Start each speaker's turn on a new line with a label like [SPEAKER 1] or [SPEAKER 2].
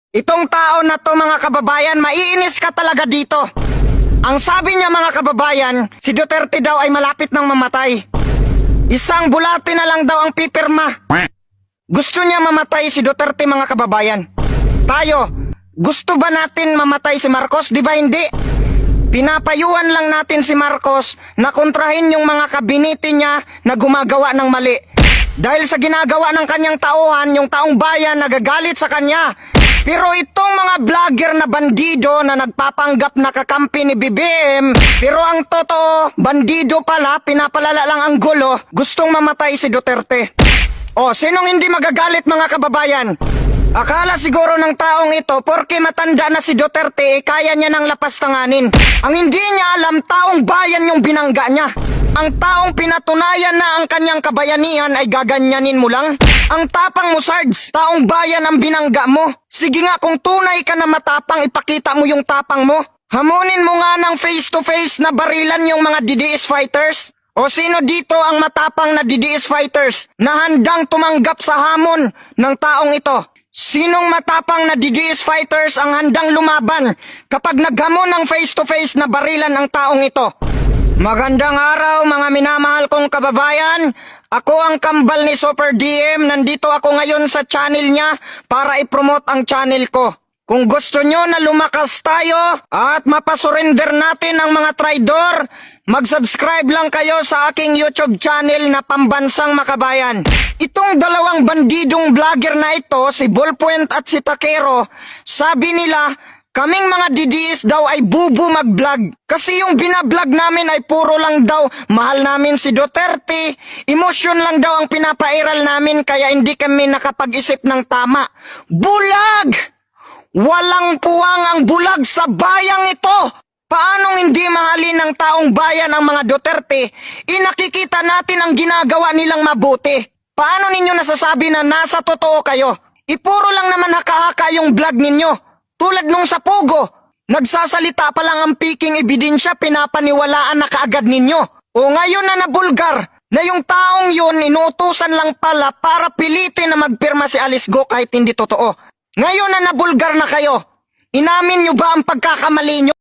[SPEAKER 1] Itong tao na to mga kababayan, maiinis ka talaga dito. Ang sabi niya mga kababayan, si Duterte daw ay malapit ng mamatay. Isang bulate na lang daw ang pipirma. Gusto niya mamatay si Duterte mga kababayan. Tayo, gusto ba natin mamatay si Marcos? Di ba hindi? Pinapayuhan lang natin si Marcos na kontrahin yung mga kabinete niya na gumagawa ng mali. Dahil sa ginagawa ng kanyang tauhan, yung taong bayan nagagalit sa kanya. Pero itong mga vlogger na bandido na nagpapanggap na kakampi ni BBM, pero ang totoo, bandido pala, pinapalala lang ang gulo, gustong mamatay si Duterte. O, sinong hindi magagalit mga kababayan? Akala siguro ng taong ito, porke matanda na si Duterte, kaya niya nang lapas tanganin. Ang hindi niya alam, taong bayan yung binangga niya. Ang taong pinatunayan na ang kanyang kabayanihan ay gaganyanin mo lang. Ang tapang mo, Sarge, taong bayan ang binangga mo. Sige nga, kung tunay ka na matapang, ipakita mo yung tapang mo. Hamunin mo nga ng face-to-face na barilan yung mga DDS fighters. O sino dito ang matapang na DDS fighters na handang tumanggap sa hamon ng taong ito? Sinong matapang na DDS fighters ang handang lumaban kapag naghamon ng face-to-face na barilan ang taong ito? Magandang araw mga minamahal kong kababayan. Ako ang kambal ni Super DM. Nandito ako ngayon sa channel niya para i-promote ang channel ko. Kung gusto nyo na lumakas tayo at mapasurrender natin ang mga traidor, mag-subscribe lang kayo sa aking YouTube channel na Pambansang Makabayan. Itong dalawang bandidong vlogger na ito, si Ballpoint at si Takero, sabi nila, kaming mga DDS daw ay bubu mag-vlog. Kasi yung binablog namin ay puro lang daw mahal namin si Duterte. Emosyon lang daw ang pinapairal namin kaya hindi kami nakapag-isip ng tama. Bulag! Walang puwang ang bulag sa bayang ito! Paanong hindi mahalin ng taong bayan ang mga Duterte? Inakikita natin ang ginagawa nilang mabuti. Paano ninyo nasasabi na nasa totoo kayo? Ipuro lang naman haka-haka yung vlog ninyo. Tulad nung sa Pogo, nagsasalita pa lang ang piking ebidensya, pinapaniwalaan na kaagad ninyo. O ngayon na nabulgar, na yung taong yun inuutusan lang pala para pilitin na magpirma si Alice Go kahit hindi totoo. Ngayon na nabulgar na kayo, inamin nyo ba ang pagkakamali nyo?